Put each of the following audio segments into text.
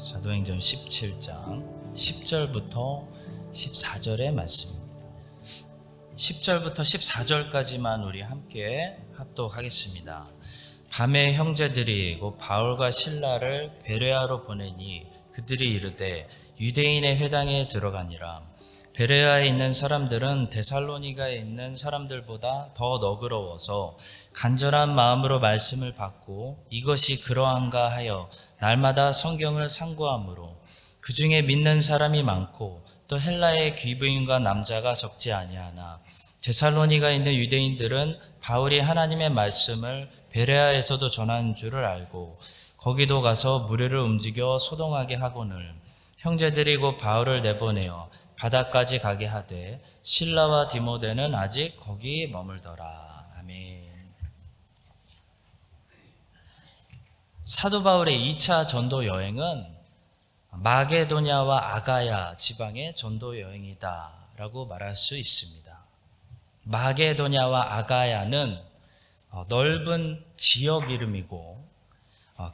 사도행전 17장 10절부터 14절의 말씀입니다. 10절부터 14절까지만 우리 함께 합독하겠습니다. 밤에 형제들이 곧 바울과 실라를 베레아로 보내니 그들이 이르되 유대인의 회당에 들어가니라. 베레아에 있는 사람들은 데살로니가에 있는 사람들보다 더 너그러워서 간절한 마음으로 말씀을 받고 이것이 그러한가 하여 날마다 성경을 상고하므로 그 중에 믿는 사람이 많고 또 헬라의 귀부인과 남자가 적지 아니하나 데살로니가에 있는 유대인들은 바울이 하나님의 말씀을 베레아에서도 전한 줄을 알고 거기도 가서 무리를 움직여 소동하게 하거늘 형제들이 곧 바울을 내보내어 바다까지 가게 하되 실라와 디모데는 아직 거기 머물더라. 아멘. 사도 바울의 2차 전도 여행은 마게도냐와 아가야 지방의 전도 여행이다 라고 말할 수 있습니다. 마게도냐와 아가야는 넓은 지역 이름이고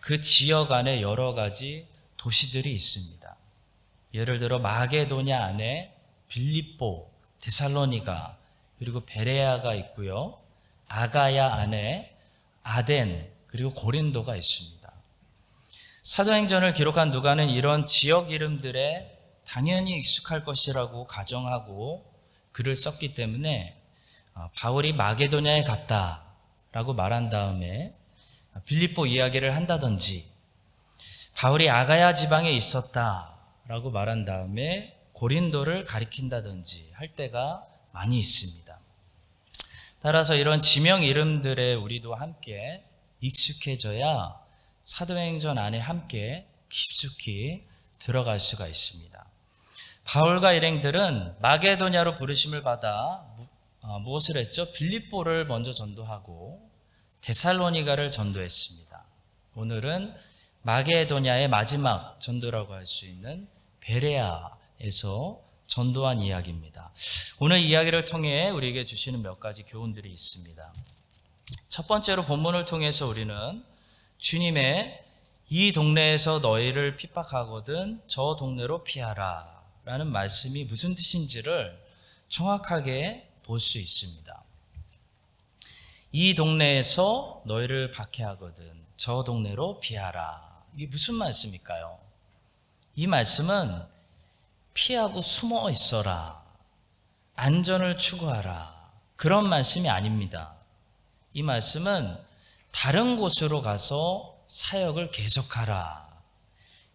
그 지역 안에 여러 가지 도시들이 있습니다. 예를 들어 마게도냐 안에 빌립보, 데살로니가 그리고 베레아가 있고요. 아가야 안에 아덴 그리고 고린도가 있습니다. 사도행전을 기록한 누가는 이런 지역 이름들에 당연히 익숙할 것이라고 가정하고 글을 썼기 때문에 바울이 마게도냐에 갔다라고 말한 다음에 빌립보 이야기를 한다든지 바울이 아가야 지방에 있었다라고 말한 다음에 고린도를 가리킨다든지 할 때가 많이 있습니다. 따라서 이런 지명 이름들에 우리도 함께 익숙해져야 사도행전 안에 함께 깊숙이 들어갈 수가 있습니다. 바울과 일행들은 마게도냐로 부르심을 받아 무엇을 했죠? 빌립보를 먼저 전도하고 데살로니가를 전도했습니다. 오늘은 마게도냐의 마지막 전도라고 할 수 있는 베레아에서 전도한 이야기입니다. 오늘 이야기를 통해 우리에게 주시는 몇 가지 교훈들이 있습니다. 첫 번째로 본문을 통해서 우리는 주님의 이 동네에서 너희를 핍박하거든 저 동네로 피하라 라는 말씀이 무슨 뜻인지를 정확하게 볼 수 있습니다. 이 동네에서 너희를 박해하거든 저 동네로 피하라. 이게 무슨 말씀일까요? 이 말씀은 피하고 숨어 있어라, 안전을 추구하라 그런 말씀이 아닙니다. 이 말씀은 다른 곳으로 가서 사역을 계속하라.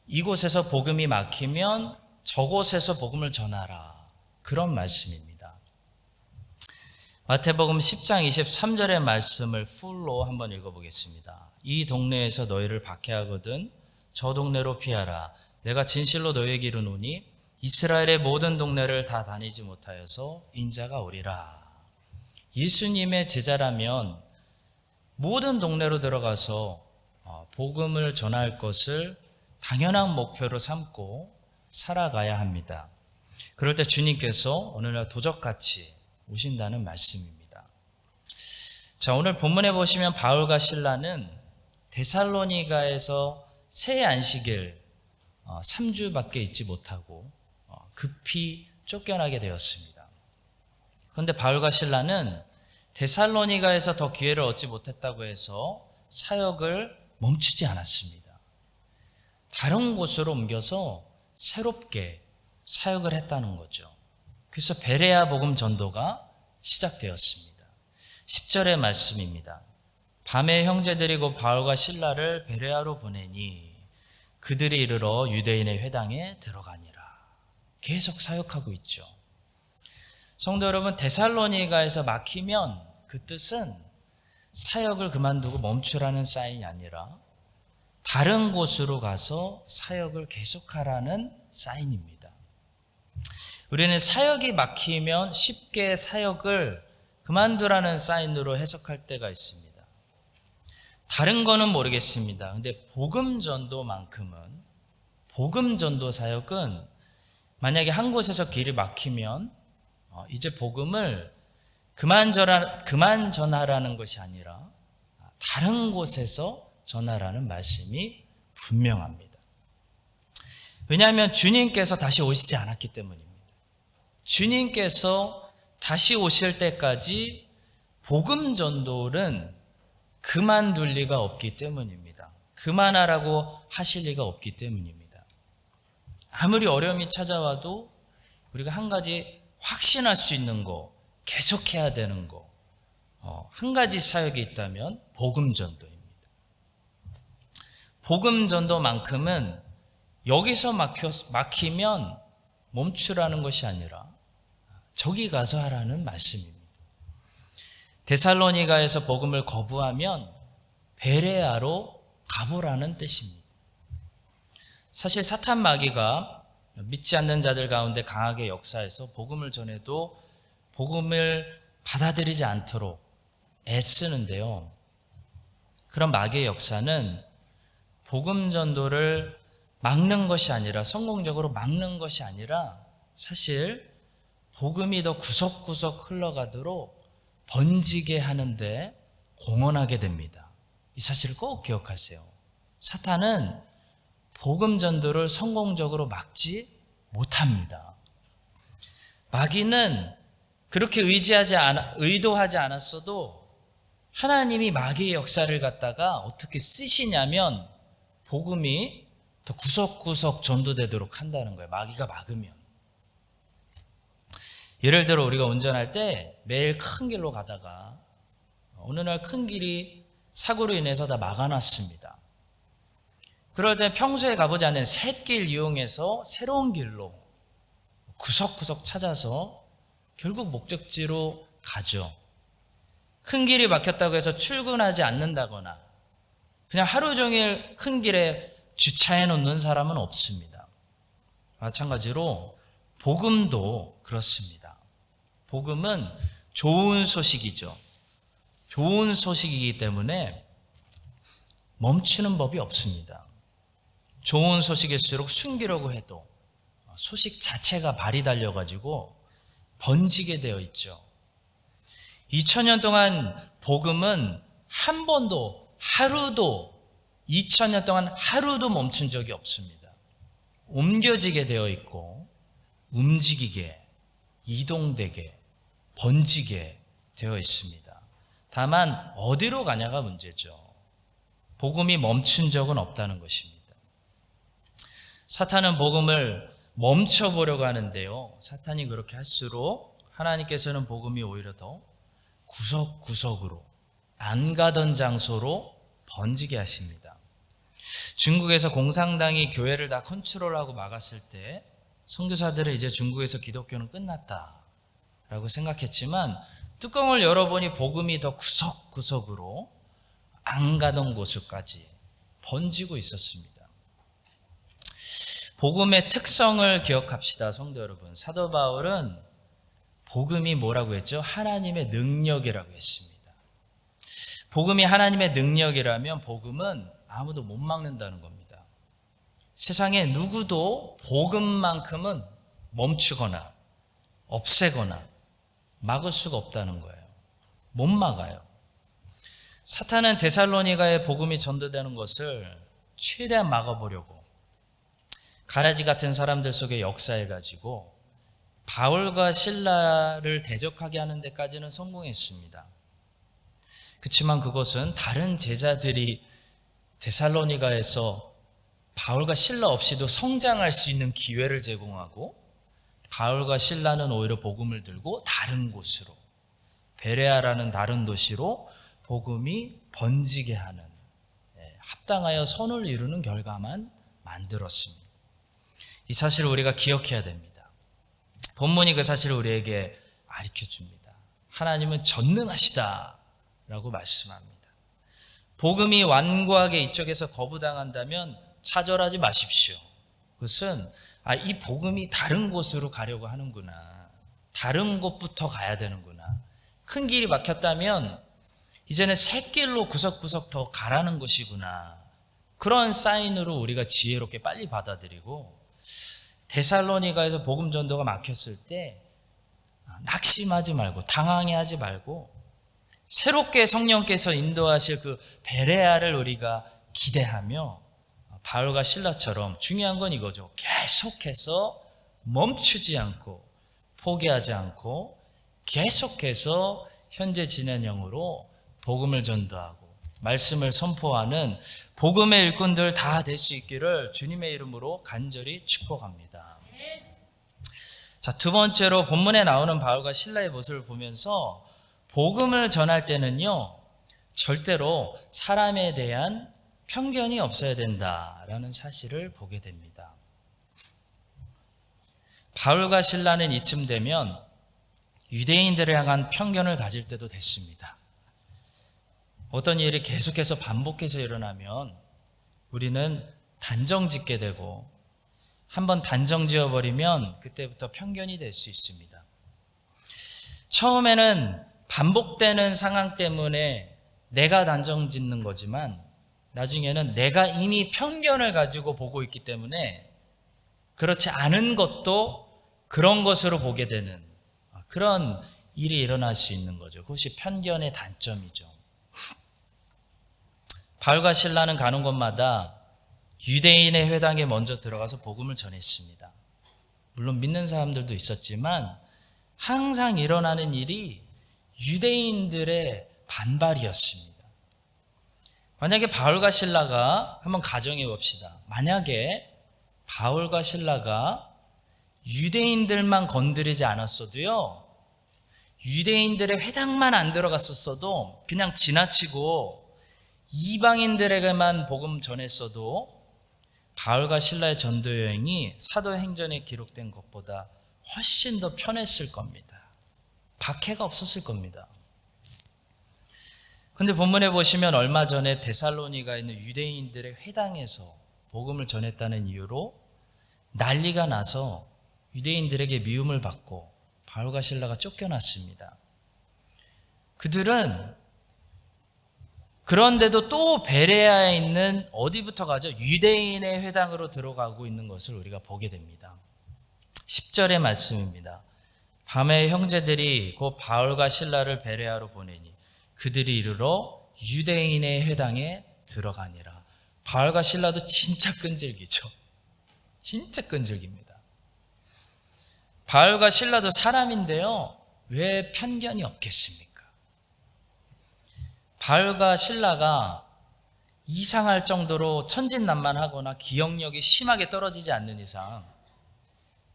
이곳에서 복음이 막히면 저곳에서 복음을 전하라. 그런 말씀입니다. 마태복음 10장 23절의 말씀을 풀로 한번 읽어보겠습니다. 이 동네에서 너희를 박해하거든 저 동네로 피하라. 내가 진실로 너희에게 이르노니 이스라엘의 모든 동네를 다 다니지 못하여서 인자가 오리라. 예수님의 제자라면 모든 동네로 들어가서 복음을 전할 것을 당연한 목표로 삼고 살아가야 합니다. 그럴 때 주님께서 오늘날 도적같이 오신다는 말씀입니다. 자, 오늘 본문에 보시면 바울과 실라는 데살로니가에서 새 안식일 3주밖에 있지 못하고 급히 쫓겨나게 되었습니다. 그런데 바울과 실라는 데살로니가에서 더 기회를 얻지 못했다고 해서 사역을 멈추지 않았습니다. 다른 곳으로 옮겨서 새롭게 사역을 했다는 거죠. 그래서 베레아 복음 전도가 시작되었습니다. 10절의 말씀입니다. 밤에 형제들이 곧 바울과 실라를 베레아로 보내니 그들이 이르러 유대인의 회당에 들어가니라. 계속 사역하고 있죠. 성도 여러분, 데살로니가에서 막히면 그 뜻은 사역을 그만두고 멈추라는 사인이 아니라 다른 곳으로 가서 사역을 계속하라는 사인입니다. 우리는 사역이 막히면 쉽게 사역을 그만두라는 사인으로 해석할 때가 있습니다. 다른 거는 모르겠습니다. 근데 복음 전도만큼은, 복음 전도 사역은 만약에 한 곳에서 길이 막히면 이제 복음을 그만 전하라는 것이 아니라 다른 곳에서 전하라는 말씀이 분명합니다. 왜냐하면 주님께서 다시 오시지 않았기 때문입니다. 주님께서 다시 오실 때까지 복음 전도는 그만둘 리가 없기 때문입니다. 그만하라고 하실 리가 없기 때문입니다. 아무리 어려움이 찾아와도 우리가 한 가지 확신할 수 있는 거, 계속해야 되는 거, 한 가지 사역이 있다면 복음 전도입니다. 복음 전도만큼은 여기서 막히면 멈추라는 것이 아니라 저기 가서 하라는 말씀입니다. 데살로니가에서 복음을 거부하면 베레아로 가보라는 뜻입니다. 사실 사탄 마귀가 믿지 않는 자들 가운데 강하게 역사해서 복음을 전해도 복음을 받아들이지 않도록 애쓰는데요. 그런 마귀의 역사는 복음 전도를 막는 것이 아니라, 성공적으로 막는 것이 아니라 사실 복음이 더 구석구석 흘러가도록 번지게 하는데 공헌하게 됩니다. 이 사실을 꼭 기억하세요. 사탄은 복음 전도를 성공적으로 막지 못합니다. 마귀는 그렇게 의도하지 않았어도 하나님이 마귀의 역사를 갖다가 어떻게 쓰시냐면 복음이 더 구석구석 전도되도록 한다는 거예요. 마귀가 막으면. 예를 들어 우리가 운전할 때 매일 큰 길로 가다가 어느 날 큰 길이 사고로 인해서 다 막아놨습니다. 그럴 때 평소에 가보지 않는 샛길 이용해서 새로운 길로 구석구석 찾아서 결국 목적지로 가죠. 큰 길이 막혔다고 해서 출근하지 않는다거나 그냥 하루 종일 큰 길에 주차해 놓는 사람은 없습니다. 마찬가지로 복음도 그렇습니다. 복음은 좋은 소식이죠. 좋은 소식이기 때문에 멈추는 법이 없습니다. 좋은 소식일수록 숨기려고 해도 소식 자체가 발이 달려가지고 번지게 되어 있죠. 2000년 동안 복음은 한 번도, 하루도, 2000년 동안 하루도 멈춘 적이 없습니다. 옮겨지게 되어 있고 움직이게, 이동되게, 번지게 되어 있습니다. 다만 어디로 가냐가 문제죠. 복음이 멈춘 적은 없다는 것입니다. 사탄은 복음을 멈춰보려고 하는데요. 사탄이 그렇게 할수록 하나님께서는 복음이 오히려 더 구석구석으로, 안 가던 장소로 번지게 하십니다. 중국에서 공산당이 교회를 다 컨트롤하고 막았을 때 선교사들은 이제 중국에서 기독교는 끝났다라고 생각했지만 뚜껑을 열어보니 복음이 더 구석구석으로 안 가던 곳까지 번지고 있었습니다. 복음의 특성을 기억합시다, 성도 여러분. 사도 바울은 복음이 뭐라고 했죠? 하나님의 능력이라고 했습니다. 복음이 하나님의 능력이라면 복음은 아무도 못 막는다는 겁니다. 세상에 누구도 복음만큼은 멈추거나 없애거나 막을 수가 없다는 거예요. 못 막아요. 사탄은 데살로니가의 복음이 전도되는 것을 최대한 막아보려고 가라지 같은 사람들 속에 역사해가지고 바울과 실라를 대적하게 하는 데까지는 성공했습니다. 그렇지만 그것은 다른 제자들이 데살로니가에서 바울과 실라 없이도 성장할 수 있는 기회를 제공하고 바울과 실라는 오히려 복음을 들고 다른 곳으로, 베레아라는 다른 도시로 복음이 번지게 하는, 합당하여 선을 이루는 결과만 만들었습니다. 이 사실을 우리가 기억해야 됩니다. 본문이 그 사실을 우리에게 가르쳐줍니다. 하나님은 전능하시다라고 말씀합니다. 복음이 완고하게 이쪽에서 거부당한다면 차절하지 마십시오. 그것은 이 복음이 다른 곳으로 가려고 하는구나, 다른 곳부터 가야 되는구나, 큰 길이 막혔다면 이제는 새 길로 구석구석 더 가라는 것이구나, 그런 사인으로 우리가 지혜롭게 빨리 받아들이고 데살로니가에서 복음 전도가 막혔을 때 낙심하지 말고 당황해하지 말고 새롭게 성령께서 인도하실 그 베레아를 우리가 기대하며 바울과 실라처럼 중요한 건 이거죠. 계속해서 멈추지 않고 포기하지 않고 계속해서 현재 진행형으로 복음을 전도하고 말씀을 선포하는 복음의 일꾼들 다 될 수 있기를 주님의 이름으로 간절히 축복합니다. 자, 두 번째로 본문에 나오는 바울과 실라의 모습을 보면서 복음을 전할 때는요, 절대로 사람에 대한 편견이 없어야 된다라는 사실을 보게 됩니다. 바울과 실라는 이쯤 되면 유대인들을 향한 편견을 가질 때도 됐습니다. 어떤 일이 계속해서 반복해서 일어나면 우리는 단정 짓게 되고 한번 단정 지어버리면 그때부터 편견이 될 수 있습니다. 처음에는 반복되는 상황 때문에 내가 단정 짓는 거지만 나중에는 내가 이미 편견을 가지고 보고 있기 때문에 그렇지 않은 것도 그런 것으로 보게 되는 그런 일이 일어날 수 있는 거죠. 그것이 편견의 단점이죠. 바울과 실라는 가는 곳마다 유대인의 회당에 먼저 들어가서 복음을 전했습니다. 물론 믿는 사람들도 있었지만 항상 일어나는 일이 유대인들의 반발이었습니다. 만약에 바울과 실라가 한번 가정해 봅시다. 만약에 바울과 실라가 유대인들만 건드리지 않았어도요, 유대인들의 회당만 안 들어갔었어도 그냥 지나치고 이방인들에게만 복음 전했어도 바울과 실라의 전도 여행이 사도행전에 기록된 것보다 훨씬 더 편했을 겁니다. 박해가 없었을 겁니다. 근데 본문에 보시면 얼마 전에 데살로니가에 있는 유대인들의 회당에서 복음을 전했다는 이유로 난리가 나서 유대인들에게 미움을 받고 바울과 실라가 쫓겨났습니다. 그들은 그런데도 또 베레아에 있는 어디부터 가죠? 유대인의 회당으로 들어가고 있는 것을 우리가 보게 됩니다. 10절의 말씀입니다. 밤에 형제들이 곧 바울과 실라를 베레아로 보내니 그들이 이르러 유대인의 회당에 들어가니라. 바울과 실라도 진짜 끈질기죠. 진짜 끈질깁니다. 바울과 실라도 사람인데요, 왜 편견이 없겠습니까? 바울과 실라가 이상할 정도로 천진난만하거나 기억력이 심하게 떨어지지 않는 이상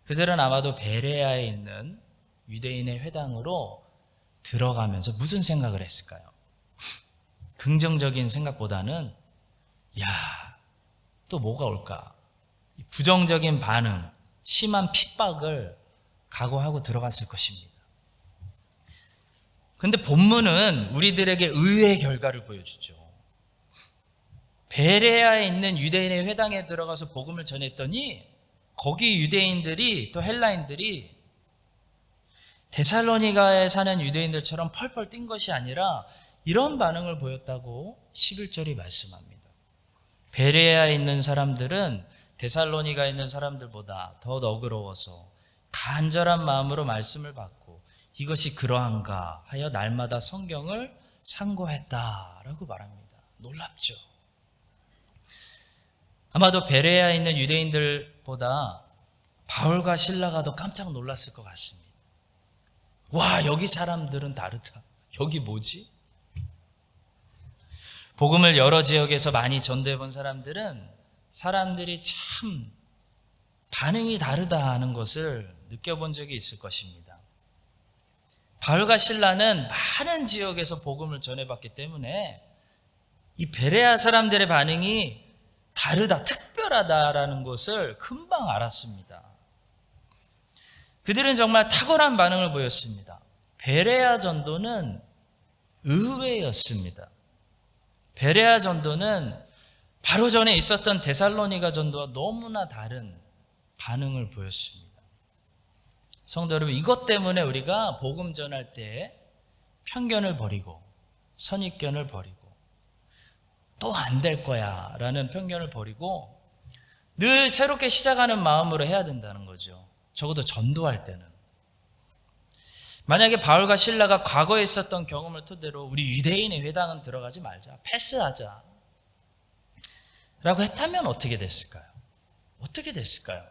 그들은 아마도 베레아에 있는 유대인의 회당으로 들어가면서 무슨 생각을 했을까요? 긍정적인 생각보다는 또 뭐가 올까? 부정적인 반응, 심한 핍박을 각오하고 들어갔을 것입니다. 근데 본문은 우리들에게 의외의 결과를 보여주죠. 베레아에 있는 유대인의 회당에 들어가서 복음을 전했더니 거기 유대인들이 또 헬라인들이 데살로니가에 사는 유대인들처럼 펄펄 뛴 것이 아니라 이런 반응을 보였다고 11절이 말씀합니다. 베레아에 있는 사람들은 데살로니가에 있는 사람들보다 더 너그러워서 간절한 마음으로 말씀을 받고 이것이 그러한가 하여 날마다 성경을 상고했다라고 말합니다. 놀랍죠. 아마도 베레아에 있는 유대인들보다 바울과 실라가 더 깜짝 놀랐을 것 같습니다. 와, 여기 사람들은 다르다. 여기 뭐지? 복음을 여러 지역에서 많이 전도해 본 사람들은 사람들이 참 반응이 다르다 하는 것을 느껴본 적이 있을 것입니다. 바울과 실라는 많은 지역에서 복음을 전해봤기 때문에 이 베레아 사람들의 반응이 다르다, 특별하다라는 것을 금방 알았습니다. 그들은 정말 탁월한 반응을 보였습니다. 베레아 전도는 의외였습니다. 베레아 전도는 바로 전에 있었던 데살로니가 전도와 너무나 다른 반응을 보였습니다. 성도 여러분, 이것 때문에 우리가 복음 전할 때 편견을 버리고 선입견을 버리고 또 안 될 거야 라는 편견을 버리고 늘 새롭게 시작하는 마음으로 해야 된다는 거죠. 적어도 전도할 때는. 만약에 바울과 실라가 과거에 있었던 경험을 토대로 우리 유대인의 회당은 들어가지 말자, 패스하자, 라고 했다면 어떻게 됐을까요? 어떻게 됐을까요?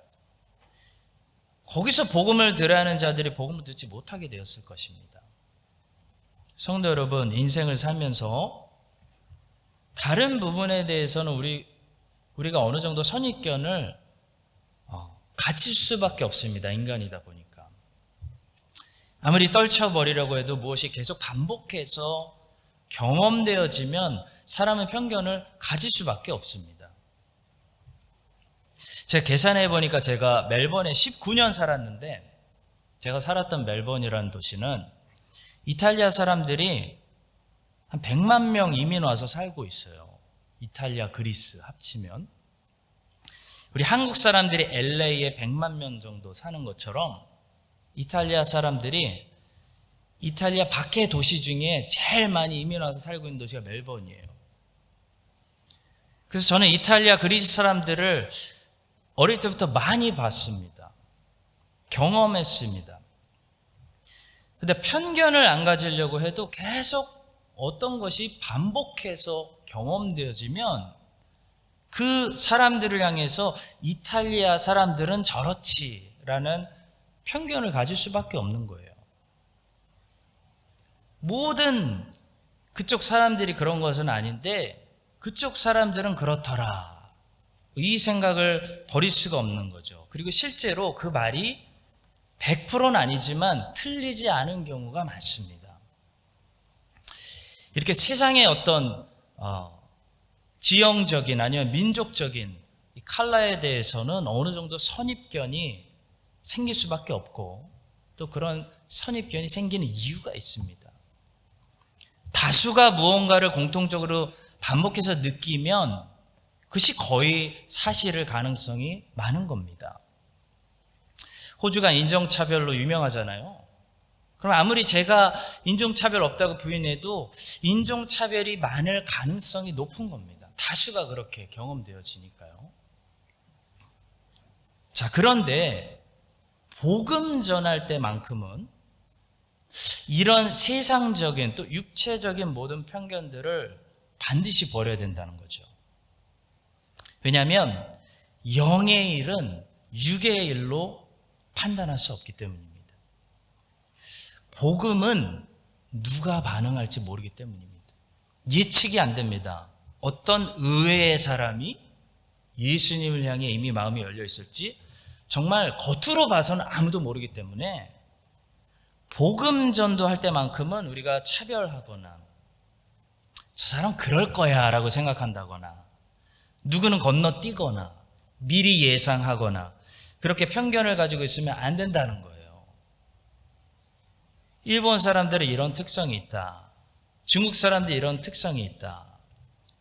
거기서 복음을 들어야 하는 자들이 복음을 듣지 못하게 되었을 것입니다. 성도 여러분, 인생을 살면서 다른 부분에 대해서는 우리가 어느 정도 선입견을 가질 수밖에 없습니다. 인간이다 보니까. 아무리 떨쳐버리려고 해도 무엇이 계속 반복해서 경험되어지면 사람은 편견을 가질 수밖에 없습니다. 제가 계산해 보니까 제가 멜번에 19년 살았는데, 제가 살았던 멜번이라는 도시는 이탈리아 사람들이 한 100만 명 이민 와서 살고 있어요. 이탈리아, 그리스 합치면. 우리 한국 사람들이 LA에 100만 명 정도 사는 것처럼 이탈리아 사람들이 이탈리아 밖의 도시 중에 제일 많이 이민 와서 살고 있는 도시가 멜번이에요. 그래서 저는 이탈리아, 그리스 사람들을 어릴 때부터 많이 봤습니다. 경험했습니다. 근데 편견을 안 가지려고 해도 계속 어떤 것이 반복해서 경험되어지면 그 사람들을 향해서 이탈리아 사람들은 저렇지라는 편견을 가질 수밖에 없는 거예요. 모든 그쪽 사람들이 그런 것은 아닌데 그쪽 사람들은 그렇더라. 이 생각을 버릴 수가 없는 거죠. 그리고 실제로 그 말이 100%는 아니지만 틀리지 않은 경우가 많습니다. 이렇게 세상의 어떤 지형적인 아니면 민족적인 이 컬러에 대해서는 어느 정도 선입견이 생길 수밖에 없고 또 그런 선입견이 생기는 이유가 있습니다. 다수가 무언가를 공통적으로 반복해서 느끼면 그것이 거의 사실일 가능성이 많은 겁니다. 호주가 인종차별로 유명하잖아요. 그럼 아무리 제가 인종차별 없다고 부인해도 인종차별이 많을 가능성이 높은 겁니다. 다수가 그렇게 경험되어지니까요. 자, 그런데 복음 전할 때만큼은 이런 세상적인 또 육체적인 모든 편견들을 반드시 버려야 된다는 거죠. 왜냐하면 영의 일은 육의 일로 판단할 수 없기 때문입니다. 복음은 누가 반응할지 모르기 때문입니다. 예측이 안 됩니다. 어떤 의외의 사람이 예수님을 향해 이미 마음이 열려 있을지 정말 겉으로 봐서는 아무도 모르기 때문에 복음 전도할 때만큼은 우리가 차별하거나 저 사람 그럴 거야 라고 생각한다거나 누구는 건너뛰거나 미리 예상하거나 그렇게 편견을 가지고 있으면 안 된다는 거예요. 일본 사람들은 이런 특성이 있다. 중국 사람들이 이런 특성이 있다.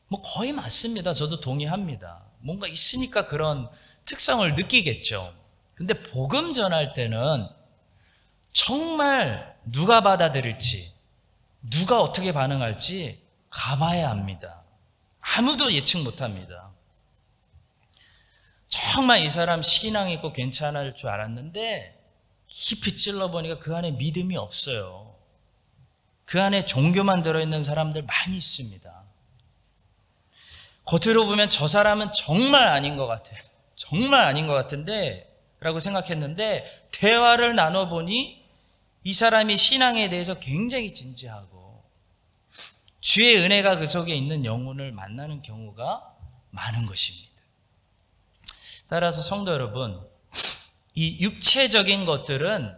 뭐 거의 맞습니다. 저도 동의합니다. 뭔가 있으니까 그런 특성을 느끼겠죠. 근데 복음 전할 때는 정말 누가 받아들일지, 누가 어떻게 반응할지 가봐야 합니다. 아무도 예측 못합니다. 정말 이 사람 신앙이 있고 괜찮을 줄 알았는데 깊이 찔러보니까 그 안에 믿음이 없어요. 그 안에 종교만 들어있는 사람들 많이 있습니다. 겉으로 보면 저 사람은 정말 아닌 것 같아요. 정말 아닌 것 같은데 라고 생각했는데 대화를 나눠보니 이 사람이 신앙에 대해서 굉장히 진지하고 주의 은혜가 그 속에 있는 영혼을 만나는 경우가 많은 것입니다. 따라서 성도 여러분, 이 육체적인 것들은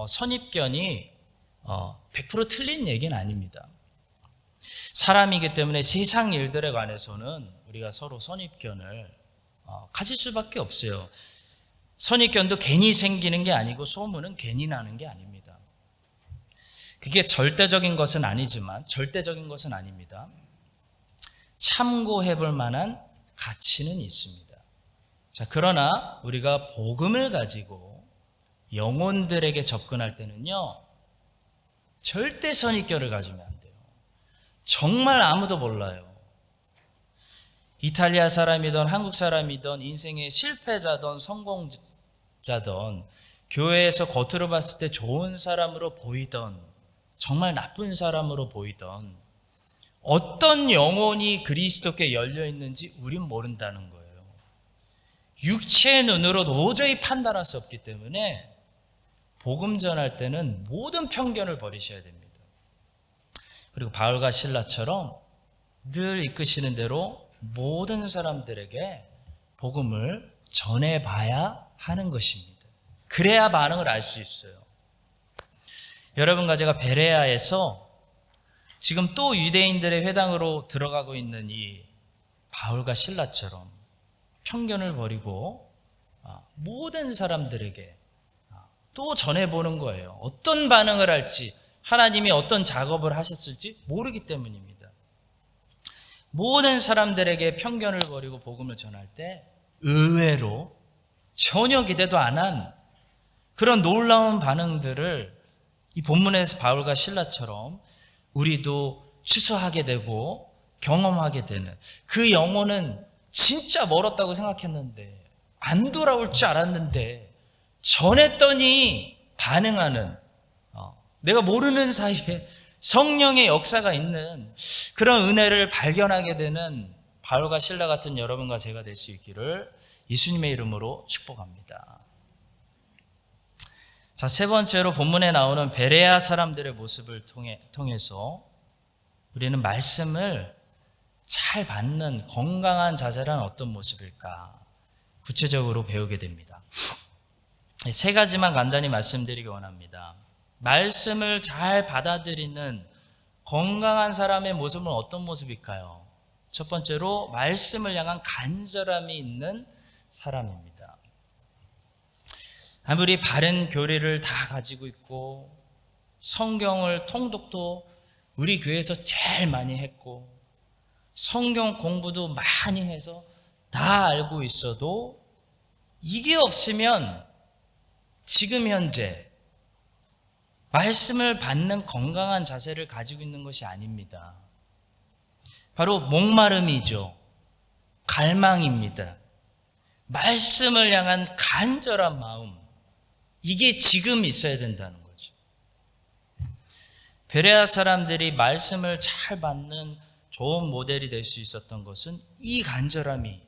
선입견이 100% 틀린 얘기는 아닙니다. 사람이기 때문에 세상 일들에 관해서는 우리가 서로 선입견을 가질 수밖에 없어요. 선입견도 괜히 생기는 게 아니고 소문은 괜히 나는 게 아닙니다. 그게 절대적인 것은 아니지만 절대적인 것은 아닙니다. 참고해 볼 만한 가치는 있습니다. 자, 그러나 우리가 복음을 가지고 영혼들에게 접근할 때는요, 절대 선입견을 가지면 안 돼요. 정말 아무도 몰라요. 이탈리아 사람이든 한국 사람이든 인생의 실패자든 성공자든 교회에서 겉으로 봤을 때 좋은 사람으로 보이던 정말 나쁜 사람으로 보이던 어떤 영혼이 그리스도께 열려 있는지 우린 모른다는 거예요. 육체의 눈으로 도저히 판단할 수 없기 때문에 복음 전할 때는 모든 편견을 버리셔야 됩니다. 그리고 바울과 실라처럼 늘 이끄시는 대로 모든 사람들에게 복음을 전해봐야 하는 것입니다. 그래야 반응을 알 수 있어요. 여러분과 제가 베레아에서 지금 또 유대인들의 회당으로 들어가고 있는 이 바울과 실라처럼 편견을 버리고 모든 사람들에게 또 전해보는 거예요. 어떤 반응을 할지, 하나님이 어떤 작업을 하셨을지 모르기 때문입니다. 모든 사람들에게 편견을 버리고 복음을 전할 때 의외로 전혀 기대도 안 한 그런 놀라운 반응들을 이 본문에서 바울과 실라처럼 우리도 추수하게 되고 경험하게 되는, 그 영혼은 진짜 멀었다고 생각했는데 안 돌아올 줄 알았는데 전했더니 반응하는, 내가 모르는 사이에 성령의 역사가 있는 그런 은혜를 발견하게 되는 바울과 실라 같은 여러분과 제가 될 수 있기를 예수님의 이름으로 축복합니다. 자, 세 번째로 본문에 나오는 베레아 사람들의 모습을 통해서 우리는 말씀을 잘 받는 건강한 자세란 어떤 모습일까 구체적으로 배우게 됩니다. 세 가지만 간단히 말씀드리기 원합니다. 말씀을 잘 받아들이는 건강한 사람의 모습은 어떤 모습일까요? 첫 번째로 말씀을 향한 간절함이 있는 사람입니다. 아무리 바른 교리를 다 가지고 있고 성경을 통독도 우리 교회에서 제일 많이 했고 성경 공부도 많이 해서 다 알고 있어도 이게 없으면 지금 현재 말씀을 받는 건강한 자세를 가지고 있는 것이 아닙니다. 바로 목마름이죠. 갈망입니다. 말씀을 향한 간절한 마음, 이게 지금 있어야 된다는 거죠. 베레아 사람들이 말씀을 잘 받는 좋은 모델이 될 수 있었던 것은 이 간절함이,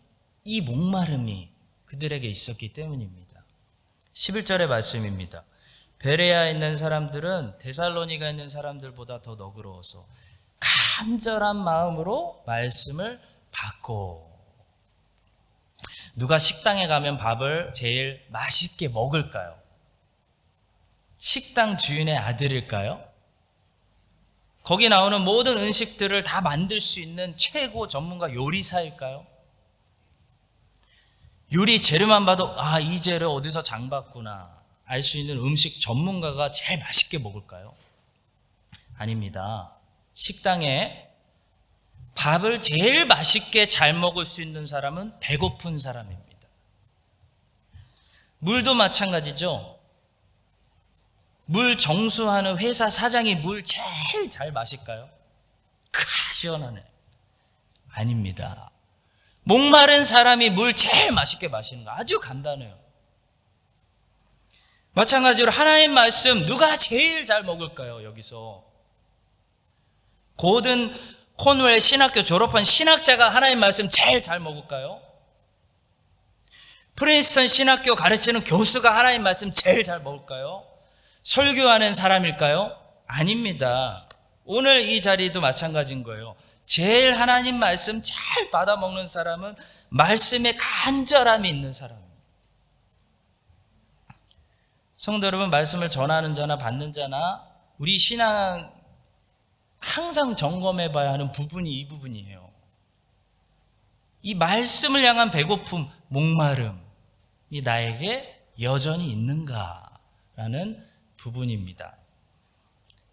이 목마름이 그들에게 있었기 때문입니다. 11절의 말씀입니다. 베레아에 있는 사람들은 데살로니가에 있는 사람들보다 더 너그러워서 간절한 마음으로 말씀을 받고. 누가 식당에 가면 밥을 제일 맛있게 먹을까요? 식당 주인의 아들일까요? 거기 나오는 모든 음식들을 다 만들 수 있는 최고 전문가 요리사일까요? 요리 재료만 봐도 이 재료 어디서 장 봤구나 알 수 있는 음식 전문가가 제일 맛있게 먹을까요? 아닙니다. 식당에 밥을 제일 맛있게 잘 먹을 수 있는 사람은 배고픈 사람입니다. 물도 마찬가지죠. 물 정수하는 회사 사장이 물 제일 잘 마실까요? 시원하네. 아닙니다. 목마른 사람이 물 제일 맛있게 마시는 거 아주 간단해요. 마찬가지로 하나님 말씀 누가 제일 잘 먹을까요? 여기서 고든 콘웰 신학교 졸업한 신학자가 하나님 말씀 제일 잘 먹을까요? 프린스턴 신학교 가르치는 교수가 하나님 말씀 제일 잘 먹을까요? 설교하는 사람일까요? 아닙니다. 오늘 이 자리도 마찬가지인 거예요. 제일 하나님 말씀 잘 받아먹는 사람은 말씀에 간절함이 있는 사람입니다. 성도 여러분, 말씀을 전하는 자나 받는 자나 우리 신앙 항상 점검해 봐야 하는 부분이 이 부분이에요. 이 말씀을 향한 배고픔, 목마름이 나에게 여전히 있는가라는 부분입니다.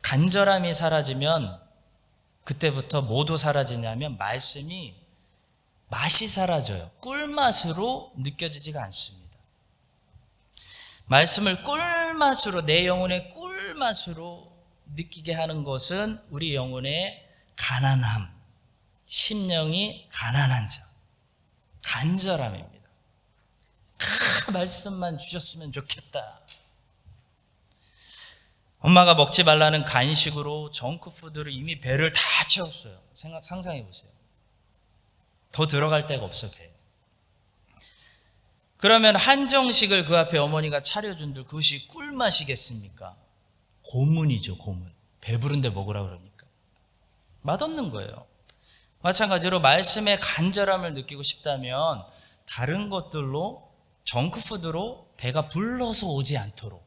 간절함이 사라지면 그때부터 뭐도 사라지냐면 말씀이 맛이 사라져요. 꿀맛으로 느껴지지가 않습니다. 말씀을 꿀맛으로, 내 영혼의 꿀맛으로 느끼게 하는 것은 우리 영혼의 가난함, 심령이 가난한 자, 간절함입니다. 말씀만 주셨으면 좋겠다. 엄마가 먹지 말라는 간식으로 정크푸드로 이미 배를 다 채웠어요. 상상해 보세요. 더 들어갈 데가 없어, 배에. 그러면 한정식을 그 앞에 어머니가 차려준들 그것이 꿀맛이겠습니까? 고문이죠, 고문. 배부른데 먹으라 그러니까. 맛없는 거예요. 마찬가지로 말씀의 간절함을 느끼고 싶다면 다른 것들로 정크푸드로 배가 불러서 오지 않도록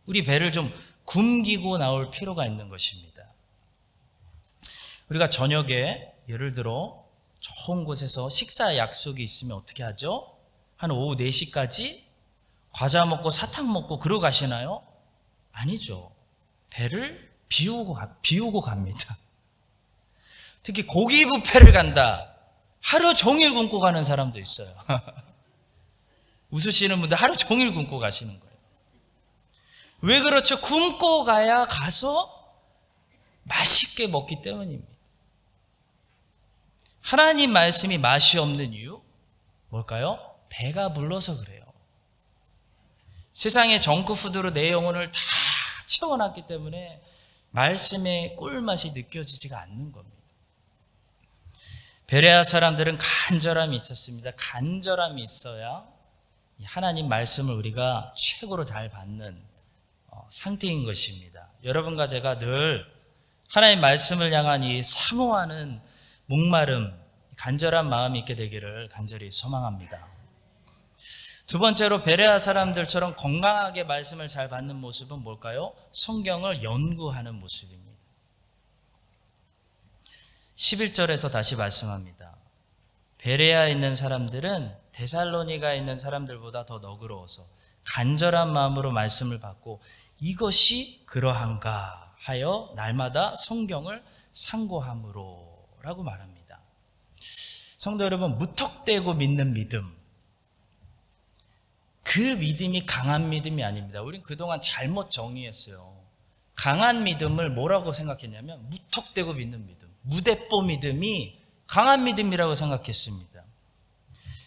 우리 배를 좀 굶기고 나올 필요가 있는 것입니다. 우리가 저녁에 예를 들어 좋은 곳에서 식사 약속이 있으면 어떻게 하죠? 한 오후 4시까지 과자 먹고 사탕 먹고 그러고 가시나요? 아니죠. 배를 비우고 갑니다. 특히 고기 뷔페를 간다. 하루 종일 굶고 가는 사람도 있어요. 웃으시는 분들 하루 종일 굶고 가시는 거예요. 왜 그렇죠? 굶고 가야 가서 맛있게 먹기 때문입니다. 하나님 말씀이 맛이 없는 이유 뭘까요? 배가 불러서 그래요. 세상의 정크푸드로 내 영혼을 다 채워놨기 때문에 말씀의 꿀맛이 느껴지지가 않는 겁니다. 베레아 사람들은 간절함이 있었습니다. 간절함이 있어야 하나님 말씀을 우리가 최고로 잘 받는 상태인 것입니다. 여러분과 제가 늘 하나님 말씀을 향한 이 사모하는 목마름, 간절한 마음이 있게 되기를 간절히 소망합니다. 두 번째로 베레아 사람들처럼 건강하게 말씀을 잘 받는 모습은 뭘까요? 성경을 연구하는 모습입니다. 11절에서 다시 말씀합니다. 베레아에 있는 사람들은 데살로니가에 있는 사람들보다 더 너그러워서 간절한 마음으로 말씀을 받고 이것이 그러한가 하여 날마다 성경을 상고함으로 라고 말합니다. 성도 여러분, 무턱대고 믿는 믿음, 그 믿음이 강한 믿음이 아닙니다. 우린 그동안 잘못 정의했어요. 강한 믿음을 뭐라고 생각했냐면 무턱대고 믿는 믿음, 무대뽀 믿음이 강한 믿음이라고 생각했습니다.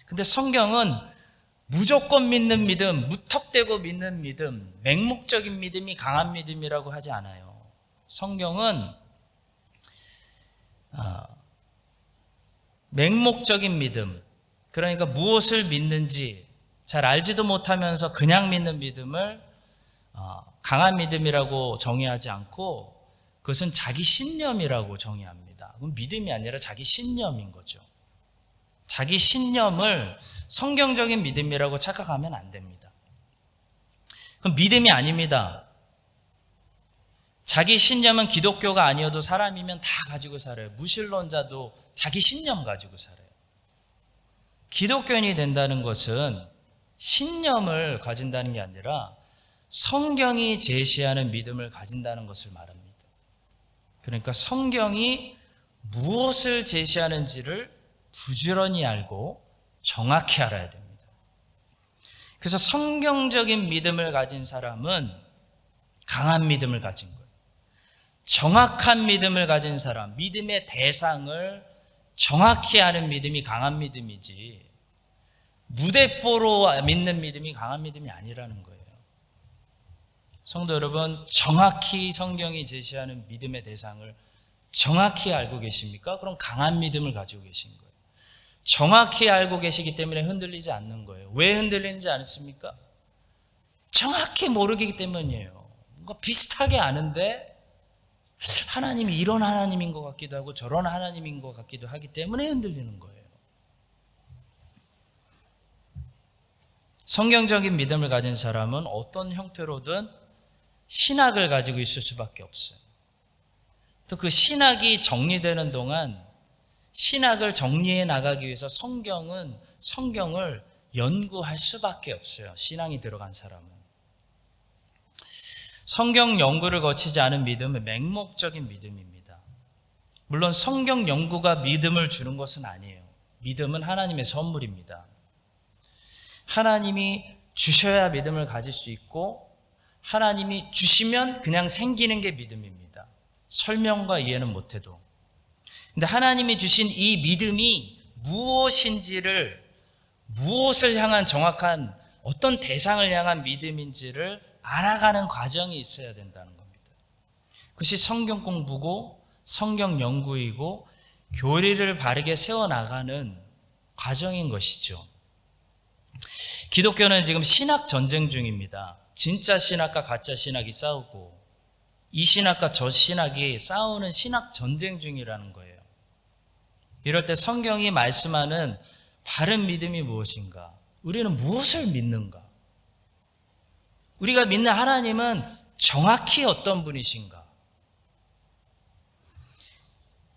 근데 성경은 무조건 믿는 믿음, 무턱대고 믿는 믿음, 맹목적인 믿음이 강한 믿음이라고 하지 않아요. 성경은 맹목적인 믿음, 그러니까 무엇을 믿는지 잘 알지도 못하면서 그냥 믿는 믿음을 강한 믿음이라고 정의하지 않고 그것은 자기 신념이라고 정의합니다. 그건 믿음이 아니라 자기 신념인 거죠. 자기 신념을 성경적인 믿음이라고 착각하면 안 됩니다. 그럼 믿음이 아닙니다. 자기 신념은 기독교가 아니어도 사람이면 다 가지고 살아요. 무신론자도 자기 신념 가지고 살아요. 기독교인이 된다는 것은 신념을 가진다는 게 아니라 성경이 제시하는 믿음을 가진다는 것을 말합니다. 그러니까 성경이 무엇을 제시하는지를 부지런히 알고 정확히 알아야 됩니다. 그래서 성경적인 믿음을 가진 사람은 강한 믿음을 가진 거예요. 정확한 믿음을 가진 사람, 믿음의 대상을 정확히 아는 믿음이 강한 믿음이지 무대뽀로 믿는 믿음이 강한 믿음이 아니라는 거예요. 성도 여러분, 정확히 성경이 제시하는 믿음의 대상을 정확히 알고 계십니까? 그럼 강한 믿음을 가지고 계신 거예요. 정확히 알고 계시기 때문에 흔들리지 않는 거예요. 왜 흔들리는지 아십니까? 정확히 모르기 때문이에요. 뭔가 비슷하게 아는데 하나님이 이런 하나님인 것 같기도 하고 저런 하나님인 것 같기도 하기 때문에 흔들리는 거예요. 성경적인 믿음을 가진 사람은 어떤 형태로든 신학을 가지고 있을 수밖에 없어요. 또 그 신학이 정리되는 동안 신학을 정리해 나가기 위해서 성경을 연구할 수밖에 없어요. 신앙이 들어간 사람은. 성경 연구를 거치지 않은 믿음은 맹목적인 믿음입니다. 물론 성경 연구가 믿음을 주는 것은 아니에요. 믿음은 하나님의 선물입니다. 하나님이 주셔야 믿음을 가질 수 있고 하나님이 주시면 그냥 생기는 게 믿음입니다. 설명과 이해는 못해도. 근데 하나님이 주신 이 믿음이 무엇인지를, 무엇을 향한 정확한 어떤 대상을 향한 믿음인지를 알아가는 과정이 있어야 된다는 겁니다. 그것이 성경 공부고 성경 연구이고 교리를 바르게 세워나가는 과정인 것이죠. 기독교는 지금 신학 전쟁 중입니다. 진짜 신학과 가짜 신학이 싸우고 이 신학과 저 신학이 싸우는 신학 전쟁 중이라는 거예요. 이럴 때 성경이 말씀하는 바른 믿음이 무엇인가? 우리는 무엇을 믿는가? 우리가 믿는 하나님은 정확히 어떤 분이신가?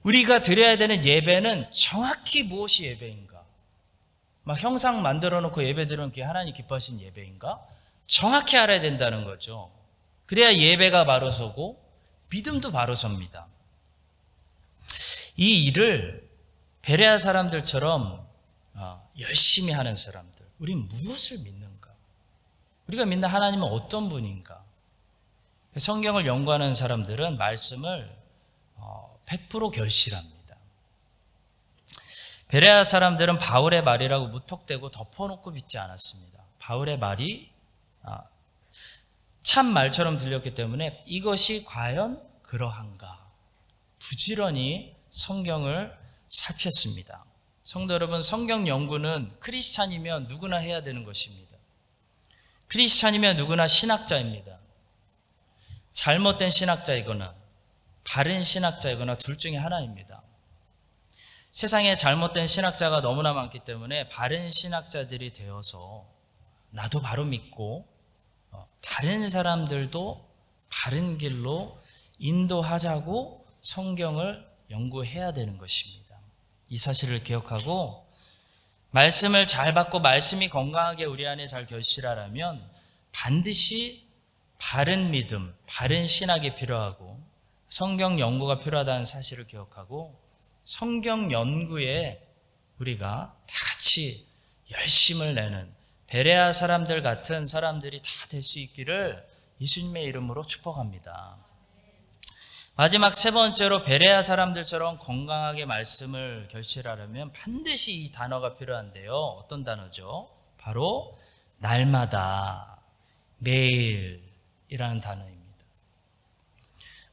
우리가 드려야 되는 예배는 정확히 무엇이 예배인가? 막 형상 만들어 놓고 예배 드리는 게 하나님 기뻐하신 예배인가? 정확히 알아야 된다는 거죠. 그래야 예배가 바로 서고 믿음도 바로 섭니다. 이 일을 베레아 사람들처럼 열심히 하는 사람들, 우리는 무엇을 믿는가? 우리가 믿는 하나님은 어떤 분인가? 성경을 연구하는 사람들은 말씀을 100% 결실합니다. 베레아 사람들은 바울의 말이라고 무턱대고 덮어놓고 믿지 않았습니다. 바울의 말이 참 말처럼 들렸기 때문에 이것이 과연 그러한가? 부지런히 성경을 살폈습니다. 성도 여러분, 성경 연구는 크리스찬이면 누구나 해야 되는 것입니다. 크리스찬이면 누구나 신학자입니다. 잘못된 신학자이거나 바른 신학자이거나 둘 중에 하나입니다. 세상에 잘못된 신학자가 너무나 많기 때문에 바른 신학자들이 되어서 나도 바로 믿고 다른 사람들도 바른 길로 인도하자고 성경을 연구해야 되는 것입니다. 이 사실을 기억하고 말씀을 잘 받고 말씀이 건강하게 우리 안에 잘 결실하려면 반드시 바른 믿음, 바른 신학이 필요하고 성경 연구가 필요하다는 사실을 기억하고 성경 연구에 우리가 다 같이 열심을 내는 베레아 사람들 같은 사람들이 다 될 수 있기를 예수님의 이름으로 축복합니다. 마지막 세 번째로 베레아 사람들처럼 건강하게 말씀을 결실하려면 반드시 이 단어가 필요한데요. 어떤 단어죠? 바로 날마다, 매일이라는 단어입니다.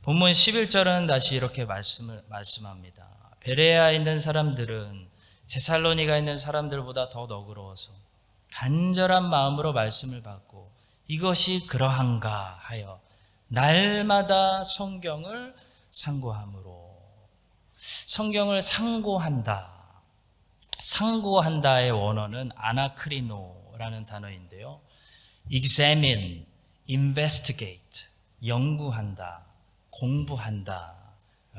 본문 11절은 다시 이렇게 말씀합니다. 베레아에 있는 사람들은 데살로니가에 있는 사람들보다 더 너그러워서 간절한 마음으로 말씀을 받고 이것이 그러한가 하여 날마다 성경을 상고함으로. 성경을 상고한다. 상고한다의 원어는 아나크리노라는 단어인데요. examine, investigate, 연구한다, 공부한다,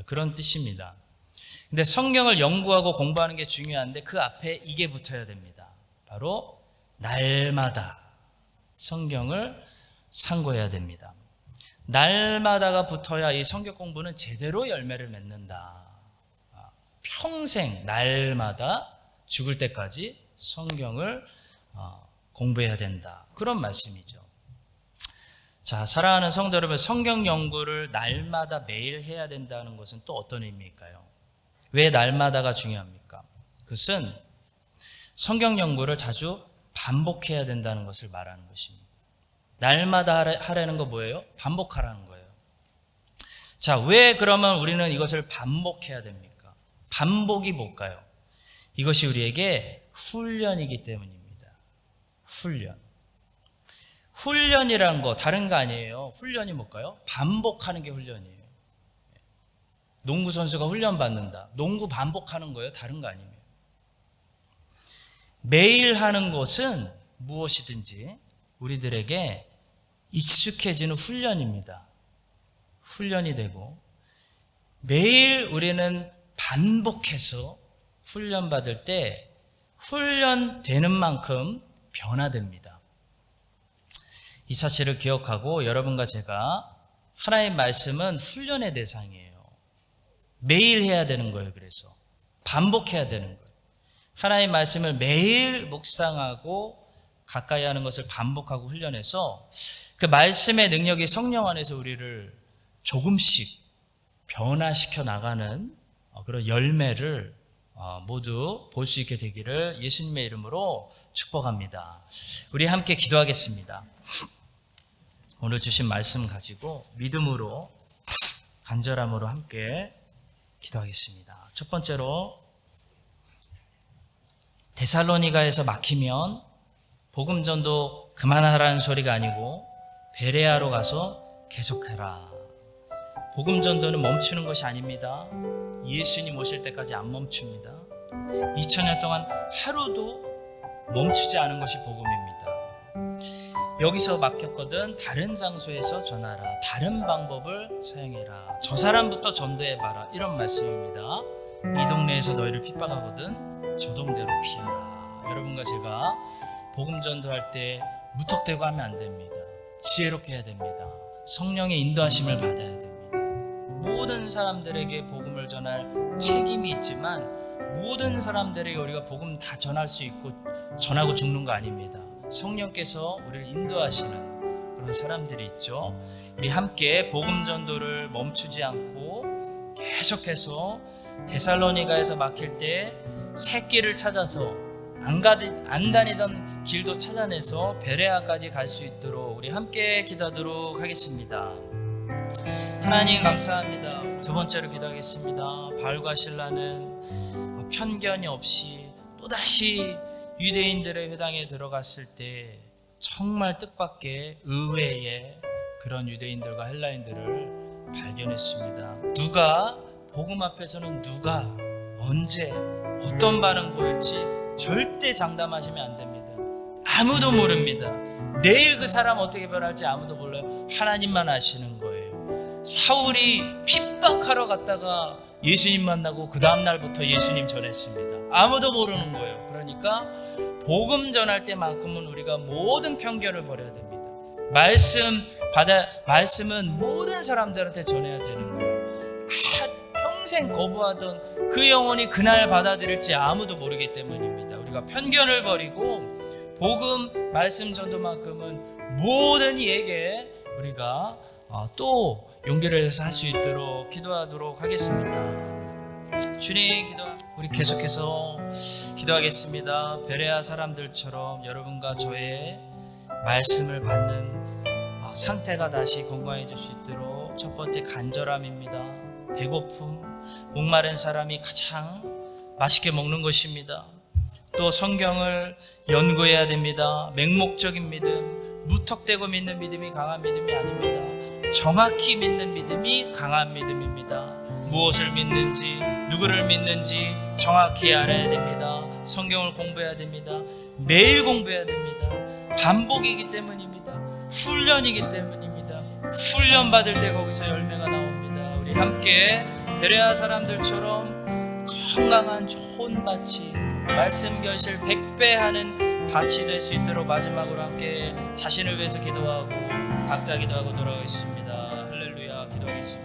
그런 뜻입니다. 근데 성경을 연구하고 공부하는 게 중요한데 그 앞에 이게 붙어야 됩니다. 바로 날마다 성경을 상고해야 됩니다. 날마다가 붙어야 이 성경 공부는 제대로 열매를 맺는다. 평생 날마다 죽을 때까지 성경을 공부해야 된다. 그런 말씀이죠. 자, 사랑하는 성도 여러분, 성경 연구를 날마다 매일 해야 된다는 것은 또 어떤 의미일까요? 왜 날마다가 중요합니까? 그것은 성경 연구를 자주 반복해야 된다는 것을 말하는 것입니다. 날마다 하라는 거 뭐예요? 반복하라는 거예요. 자, 왜 그러면 우리는 이것을 반복해야 됩니까? 반복이 뭘까요? 이것이 우리에게 훈련이기 때문입니다. 훈련. 훈련이라는 거 다른 거 아니에요. 훈련이 뭘까요? 반복하는 게 훈련이에요. 농구 선수가 훈련 받는다. 농구 반복하는 거예요. 다른 거 아니에요. 매일 하는 것은 무엇이든지 우리들에게 익숙해지는 훈련입니다. 훈련이 되고 매일 우리는 반복해서 훈련받을 때 훈련되는 만큼 변화됩니다. 이 사실을 기억하고 여러분과 제가 하나님의 말씀은 훈련의 대상이에요. 매일 해야 되는 거예요. 그래서 반복해야 되는 거예요. 하나님의 말씀을 매일 묵상하고 가까이 하는 것을 반복하고 훈련해서 그 말씀의 능력이 성령 안에서 우리를 조금씩 변화시켜 나가는 그런 열매를 모두 볼 수 있게 되기를 예수님의 이름으로 축복합니다. 우리 함께 기도하겠습니다. 오늘 주신 말씀 가지고 믿음으로 간절함으로 함께 기도하겠습니다. 첫 번째로 데살로니가에서 막히면 복음전도 그만하라는 소리가 아니고 베레아로 가서 계속해라. 복음전도는 멈추는 것이 아닙니다. 예수님 오실 때까지 안 멈춥니다. 2000년 동안 하루도 멈추지 않은 것이 복음입니다. 여기서 막혔거든 다른 장소에서 전하라. 다른 방법을 사용해라. 저 사람부터 전도해봐라. 이런 말씀입니다. 이 동네에서 너희를 핍박하거든 저 동네로 피하라. 여러분과 제가 복음 전도할 때 무턱대고 하면 안 됩니다. 지혜롭게 해야 됩니다. 성령의 인도하심을 받아야 됩니다. 모든 사람들에게 복음을 전할 책임이 있지만 모든 사람들에게 우리가 복음 다 전할 수 있고 전하고 죽는 거 아닙니다. 성령께서 우리를 인도하시는 그런 사람들이 있죠. 우리 함께 복음 전도를 멈추지 않고 계속해서 데살로니가에서 막힐 때 새 길을 찾아서 안 다니던 길도 찾아내서 베레아까지 갈 수 있도록 우리 함께 기도하도록 하겠습니다. 하나님 감사합니다. 두 번째로 기도하겠습니다. 바울과 실라는 편견이 없이 또다시 유대인들의 회당에 들어갔을 때 정말 뜻밖의 의외의 그런 유대인들과 헬라인들을 발견했습니다. 누가 복음 앞에서는 누가 언제 어떤 반응 보일지 절대 장담하시면 안 됩니다. 아무도 모릅니다. 내일 그 사람 어떻게 변할지 아무도 몰라요. 하나님만 아시는 거예요. 사울이 핍박하러 갔다가 예수님 만나고 그 다음날부터 예수님 전했습니다. 아무도 모르는 거예요. 그러니까 복음 전할 때만큼은 우리가 모든 편견을 버려야 됩니다. 말씀은 모든 사람들한테 전해야 되는 거예요. 평생 거부하던 그 영혼이 그날 받아들일지 아무도 모르기 때문입니다. 우리가 편견을 버리고 복음 말씀 전도만큼은 모든 이에게 우리가 또 용기를 내서 할 수 있도록 기도하도록 하겠습니다. 주님 우리 계속해서 기도하겠습니다. 베레아 사람들처럼 여러분과 저의 말씀을 받는 상태가 다시 건강해질 수 있도록 첫 번째 간절함입니다. 배고픔, 목마른 사람이 가장 맛있게 먹는 것입니다. 또 성경을 연구해야 됩니다. 맹목적인 믿음, 무턱대고 믿는 믿음이 강한 믿음이 아닙니다. 정확히 믿는 믿음이 강한 믿음입니다. 무엇을 믿는지, 누구를 믿는지 정확히 알아야 됩니다. 성경을 공부해야 됩니다. 매일 공부해야 됩니다. 반복이기 때문입니다. 훈련이기 때문입니다. 훈련 받을 때 거기서 열매가 나옵니다. 우리 함께 베레아 사람들처럼 건강한 좋은 밭이 말씀 결실 100배 하는 밭이 될 수 있도록 마지막으로 함께 자신을 위해서 기도하고 각자 기도하고 돌아가겠습니다. 할렐루야. 기도하겠습니다.